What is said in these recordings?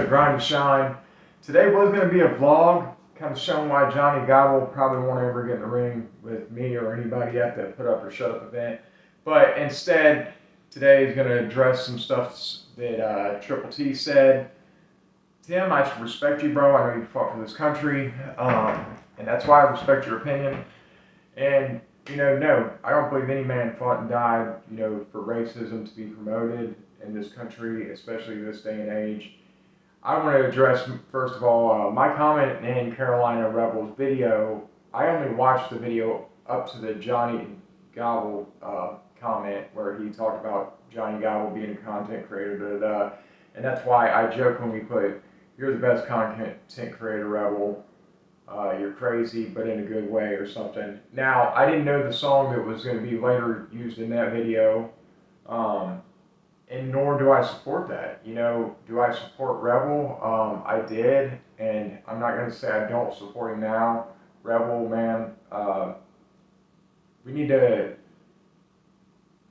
Grind and Shine. Today was going to be a vlog, kind of showing why Johnny Gobble probably won't ever get in the ring with me or anybody at the Put Up or Shut Up event. But instead, today is going to address some stuff that Triple T said. Tim, I respect you, bro. I know you fought for this country, and that's why I respect your opinion. And, no, I don't believe any man fought and died, for racism to be promoted in this country, especially this day and age. I want to address, first of all, my comment in Carolina Rebels video. I only watched the video up to the Johnny Gobble comment where he talked about Johnny Gobble being a content creator, and that's why I jokingly put, "You're the best content creator, Rebel. You're crazy, but in a good way," or something. Now, I didn't know the song that was going to be later used in that video, and nor do I support that. Do I support Rebel? I did, and I'm not going to say I don't support him now. Rebel, man, we need to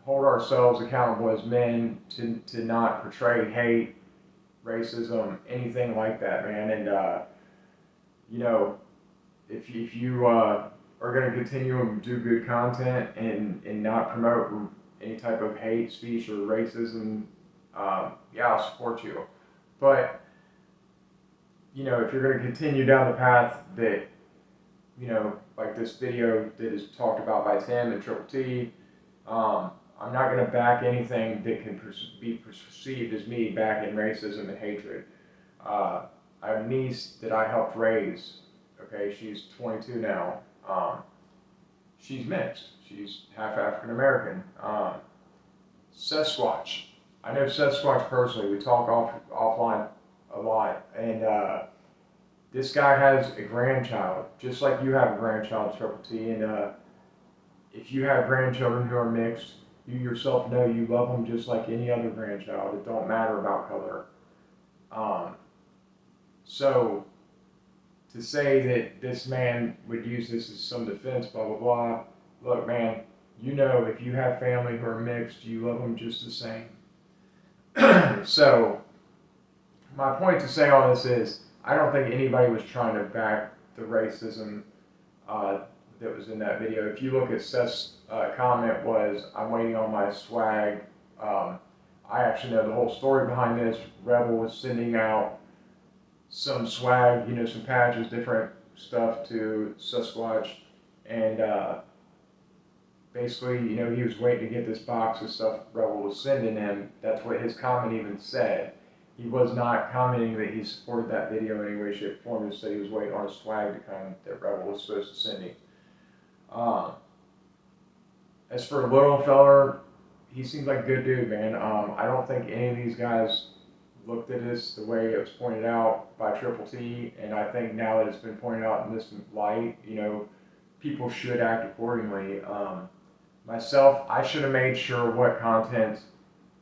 hold ourselves accountable as men to not portray hate, racism, anything like that, man. And, if you are going to continue and do good content and not promote any type of hate speech or racism, yeah, I'll support you. But, if you're going to continue down the path that, like this video that is talked about by Tim and Triple T, I'm not going to back anything that can be perceived as me backing racism and hatred. I have a niece that I helped raise. Okay, she's 22 now. She's mixed. She's half African American. Sasquatch. I know Sasquatch personally. We talk offline a lot, and this guy has a grandchild, just like you have a grandchild, Triple T. And if you have grandchildren who are mixed, you yourself know you love them just like any other grandchild. It don't matter about color. So to say that this man would use this as some defense, blah, blah, blah. Look, man, if you have family who are mixed, you love them just the same. So, my point to say all this is, I don't think anybody was trying to back the racism that was in that video. If you look at Seth's comment was, "I'm waiting on my swag." I actually know the whole story behind this. Rebel was sending out some swag, some patches, different stuff to Sasquatch, and basically, he was waiting to get this box of stuff Rebel was sending him. That's what his comment even said. He was not commenting that he supported that video in any way, shape, or form. He said he was waiting on a swag to come that Rebel was supposed to send him. As for Little Feller, he seems like a good dude, man. I don't think any of these guys looked at this the way it was pointed out by Triple T, and I think now that it's been pointed out in this light, people should act accordingly. Myself, I should have made sure what content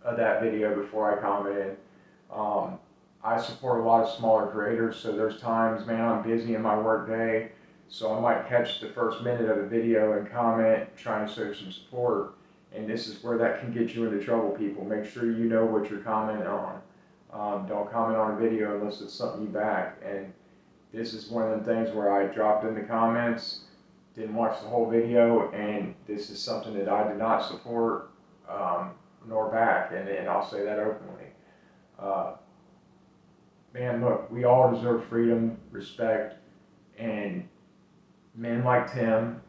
of that video before I commented. I support a lot of smaller creators, so there's times, man, I'm busy in my work day, so I might catch the first minute of a video and comment, trying to show some support, and this is where that can get you into trouble, people. Make sure you know what you're commenting on. Don't comment on a video unless it's something you back, and this is one of the things where I dropped in the comments, didn't watch the whole video, and this is something that I do not support nor back, and I'll say that openly. Man, look, we all deserve freedom, respect, and men like Tim,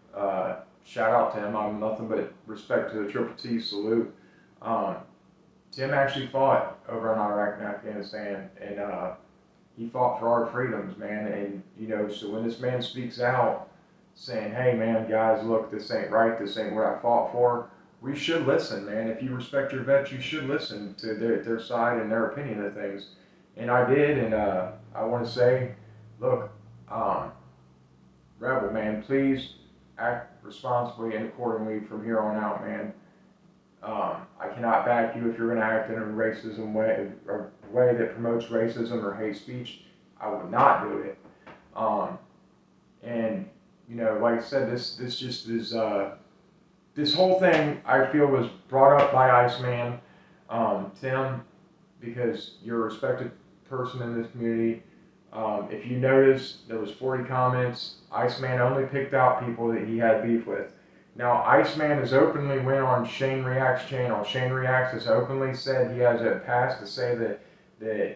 shout out Tim, I'm nothing but respect to the Triple T, salute. Tim actually fought over in Iraq and Afghanistan, and he fought for our freedoms, man, and, so when this man speaks out, saying, "Hey, man, guys, look, this ain't right, this ain't what I fought for," we should listen, man. If you respect your vets, you should listen to their side and their opinion of things. And I did, and I want to say, look, Rebel, man, please act responsibly and accordingly from here on out, man. I cannot back you if you're going to act in a racism way, or a way that promotes racism or hate speech. I would not do it. And like I said, this just is this whole thing I feel was brought up by Iceman, Tim, because you're a respected person in this community. If you notice, there was 40 comments. Iceman only picked out people that he had beef with. Now, Iceman has openly went on Shane React's channel. Shane Reacts has openly said he has a pass to say the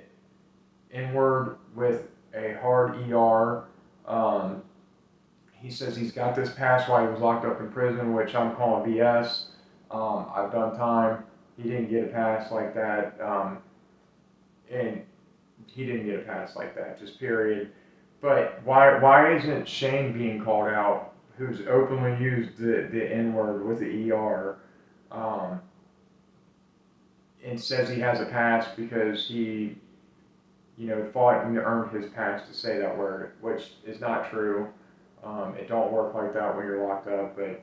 N-word with a hard ER. He says he's got this pass while he was locked up in prison, which I'm calling BS. I've done time. He didn't get a pass like that. And he didn't get a pass like that, just period. But why isn't Shane being called out, who's openly used the N-word with the ER, and says he has a pass because he, fought and earned his pass to say that word, which is not true. It don't work like that when you're locked up, but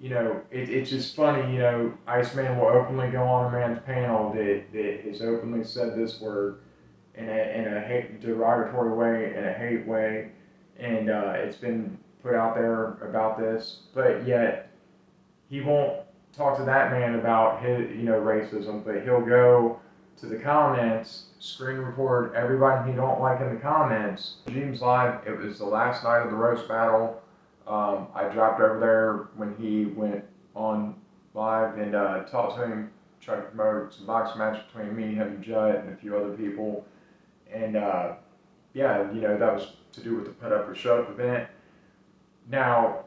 it's just funny, Iceman will openly go on a man's panel that has openly said this word in a hate, derogatory way, in a hate way, and it's been put out there about this, but yet he won't talk to that man about his, racism, but he'll go to the comments, screen record everybody he don't like in the comments. James Live, it was the last night of the roast battle. I dropped over there when he went on live and talked to him, tried to promote some boxing match between me, him, and Judd, and a few other people. And yeah, that was to do with the Put Up or Shut Up event. Now,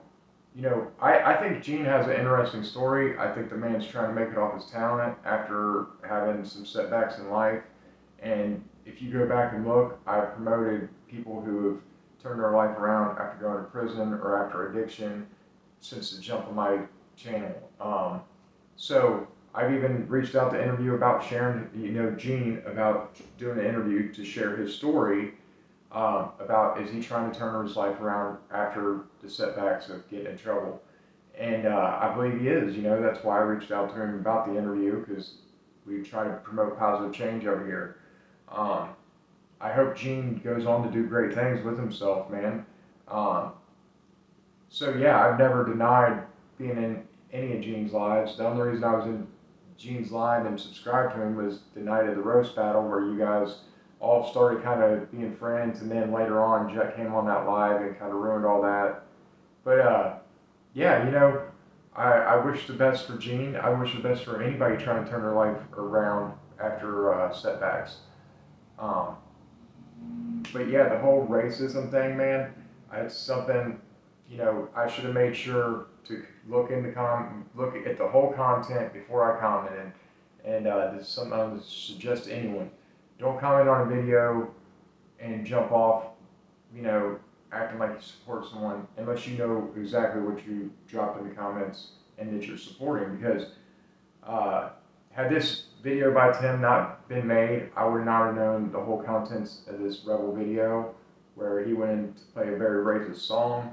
I think Gene has an interesting story. I think the man's trying to make it off his talent after having some setbacks in life. And if you go back and look, I've promoted people who have turned their life around after going to prison or after addiction since the jump of my channel. So I've even reached out to interview about sharing, Gene, about doing an interview to share his story about is he trying to turn his life around after the setbacks of getting in trouble. And I believe he is, that's why I reached out to him about the interview, because we try to promote positive change over here. I hope Gene goes on to do great things with himself, man. So yeah, I've never denied being in any of Gene's lives. The only reason I was in Gene's live and subscribed to him was the night of the roast battle, where you guys all started kind of being friends, and then later on Jet came on that live and kind of ruined all that. But yeah, I wish the best for Gene. I wish the best for anybody trying to turn their life around after setbacks. But yeah, the whole racism thing, man, it's something, I should have made sure to look at the whole content before I commented. And this is something I would suggest to anyone. Don't comment on a video and jump off, acting like you support someone unless you know exactly what you dropped in the comments and that you're supporting. Because had this video by Tim not been made, I would not have known the whole contents of this Rebel video, where he went in to play a very racist song.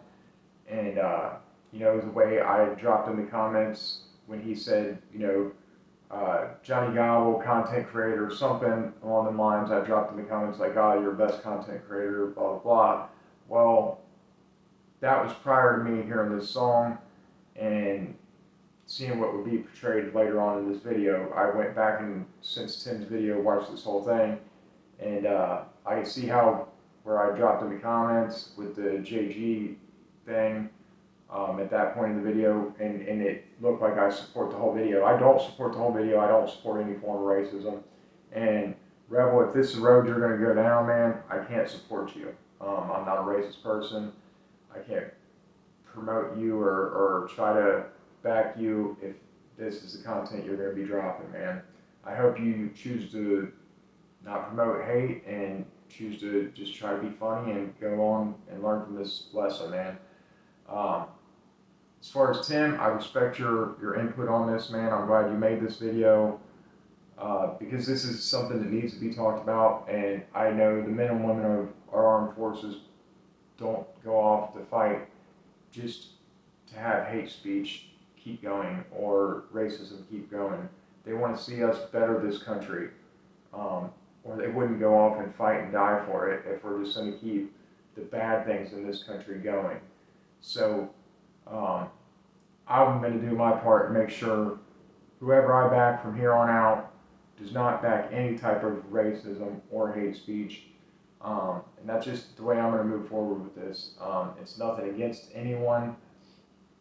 And, the way I dropped in the comments when he said, Johnny Gobble, content creator, something along the lines, I dropped in the comments like, oh, you're the best content creator, blah, blah, blah. Well, that was prior to me hearing this song and seeing what would be portrayed later on in this video. I went back and, since Tim's video, watched this whole thing, and I can see where I dropped in the comments with the JG thing at that point in the video, and it looked like I support the whole video. I don't support the whole video. I don't support any form of racism. And Rebel, if this is the road you're going to go down, man, I can't support you. I'm not a racist person. I can't promote you or try to back you if this is the content you're going to be dropping, man. I hope you choose to not promote hate and choose to just try to be funny and go on and learn from this lesson, man. As far as Tim, I respect your input on this, man. I'm glad you made this video because this is something that needs to be talked about, and I know the men and women of our armed forces don't go off to fight just to have hate speech keep going or racism keep going. They want to see us better this country, or they wouldn't go off and fight and die for it if we're just going to keep the bad things in this country going. So I'm going to do my part and make sure whoever I back from here on out does not back any type of racism or hate speech. And that's just the way I'm going to move forward with this. It's nothing against anyone.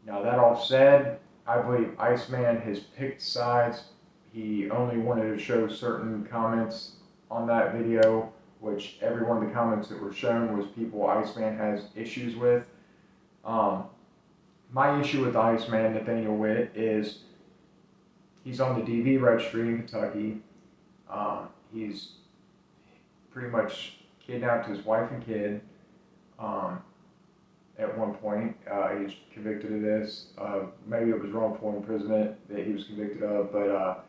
Now, that all said, I believe Iceman has picked sides. He only wanted to show certain comments on that video, which every one of the comments that were shown was people Iceman has issues with. My issue with Iceman, Nathaniel Witt, is he's on the DV registry in Kentucky. He's pretty much kidnapped his wife and kid. At one point, he's convicted of this. Maybe it was wrongful imprisonment that he was convicted of, but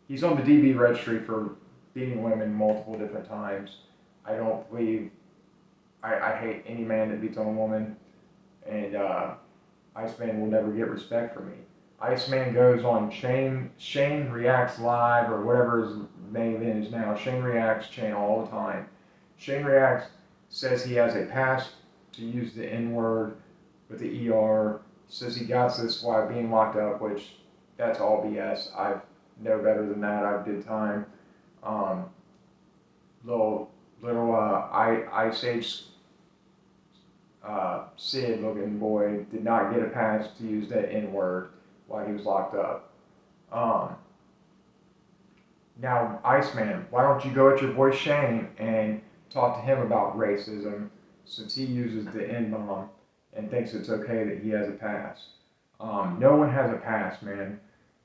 he's on the DV registry for beating women multiple different times. I don't believe, I hate any man that beats on a woman, and Iceman will never get respect from me. Iceman goes on Shane Reacts Live, or whatever his name is now, Shane Reacts channel all the time. Shane Reacts says he has a pass to use the N-word with the ER, says he got this while being locked up, which that's all BS. I know better than that. I did time. Little Ice Age Sid looking boy did not get a pass to use that N-word while he was locked up. Now, Iceman, why don't you go at your boy Shane and talk to him about racism, since he uses the N-bomb and thinks it's okay that he has a pass. No one has a pass, man.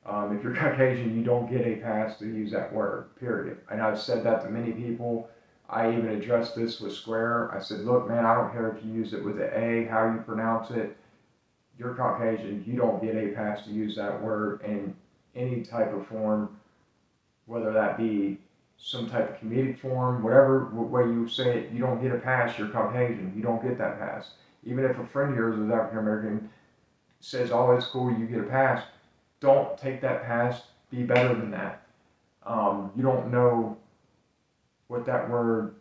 If you're Caucasian, you don't get a pass to use that word, period. And I've said that to many people. I even addressed this with Square. I said, look, man, I don't care if you use it with an A, how you pronounce it. You're Caucasian. You don't get a pass to use that word in any type of form, whether that be some type of comedic form, whatever way you say it, you don't get a pass, you're Caucasian, you don't get that pass. Even if a friend of yours is African American says, oh, it's cool, you get a pass, don't take that pass, be better than that. You don't know what that word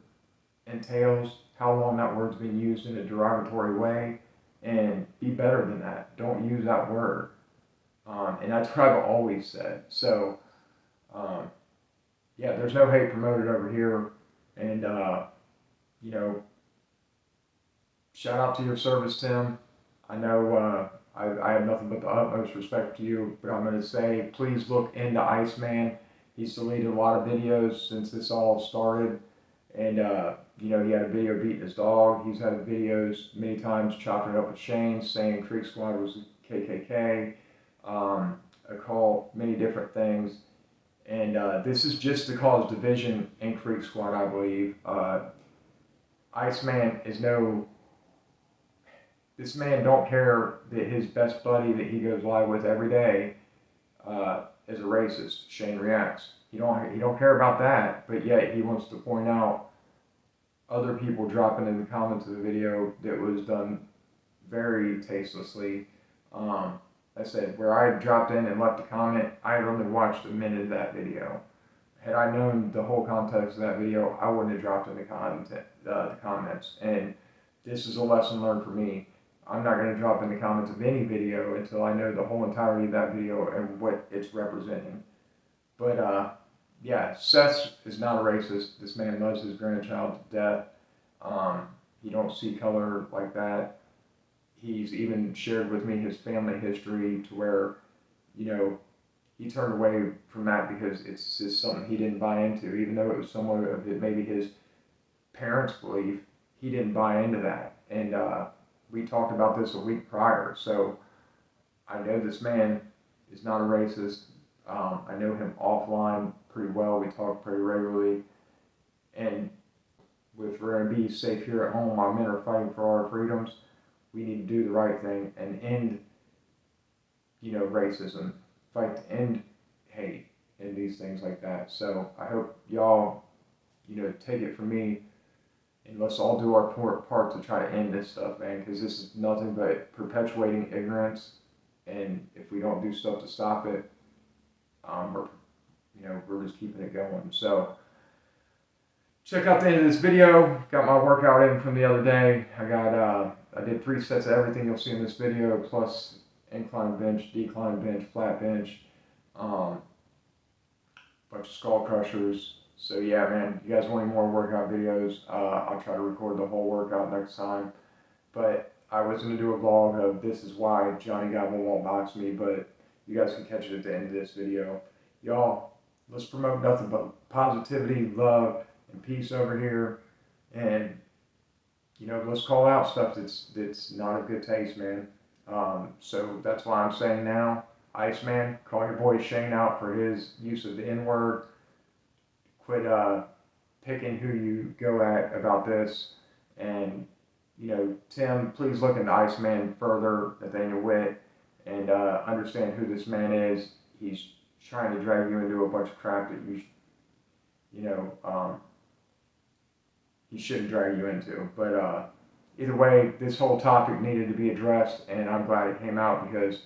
entails, how long that word's been used in a derogatory way, and be better than that. Don't use that word. And that's what I've always said. So, yeah, there's no hate promoted over here, and you know, shout out to your service, Tim. I know I have nothing but the utmost respect to you, but I'm going to say, please look into Iceman. He's deleted a lot of videos since this all started, and you know, he had a video beating his dog. He's had videos many times chopping it up with Shane, saying Creek Squad was KKK, a cult, many different things. And this is just to cause division in Creek Squad, I believe. Iceman is this man don't care that his best buddy that he goes live with every day is a racist. Shane Reacts. He don't care about that, but yet he wants to point out other people dropping in the comments of the video that was done very tastelessly. I said, where I dropped in and left a comment, I had only watched a minute of that video. Had I known the whole context of that video, I wouldn't have dropped in the comments. And this is a lesson learned for me. I'm not going to drop in the comments of any video until I know the whole entirety of that video and what it's representing. But yeah, Seth is not a racist. This man loves his grandchild to death. He don't see color like that. He's even shared with me his family history to where, you know, he turned away from that because it's just something he didn't buy into. Even though it was somewhat of maybe his parents' belief, he didn't buy into that. And we talked about this a week prior. So I know this man is not a racist. I know him offline pretty well. We talk pretty regularly. And if we're going to be safe here at home while men are fighting for our freedoms, we need to do the right thing and end, you know, racism, fight to end hate and these things like that. So I hope y'all, you know, take it from me, and let's all do our part to try to end this stuff, man, because this is nothing but perpetuating ignorance, and if we don't do stuff to stop it, we're just keeping it going. So check out the end of this video. Got my workout in from the other day. I did 3 sets of everything you'll see in this video, plus incline bench, decline bench, flat bench. bunch of skull crushers. So yeah, man, you guys want any more workout videos? I'll try to record the whole workout next time. But I was going to do a vlog of this is why Johnny Gobble won't box me, but you guys can catch it at the end of this video. Y'all, let's promote nothing but positivity, love, and peace over here. And, let's call out stuff that's not of good taste, man. So that's why I'm saying now, Iceman, call your boy Shane out for his use of the N-word. Quit picking who you go at about this. And, Tim, please look into Iceman further, Nathaniel Witt, and understand who this man is. He's trying to drag you into a bunch of crap that he shouldn't drag you into. But either way, this whole topic needed to be addressed, and I'm glad it came out because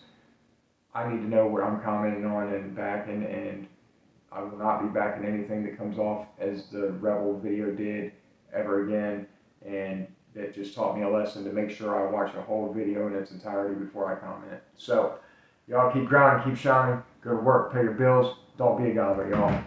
I need to know what I'm commenting on and backing, and I will not be backing anything that comes off as the Rebel video did ever again. And that just taught me a lesson to make sure I watch the whole video in its entirety before I comment. So, y'all keep grinding, keep shining, go to work, pay your bills, don't be a gobbler, y'all.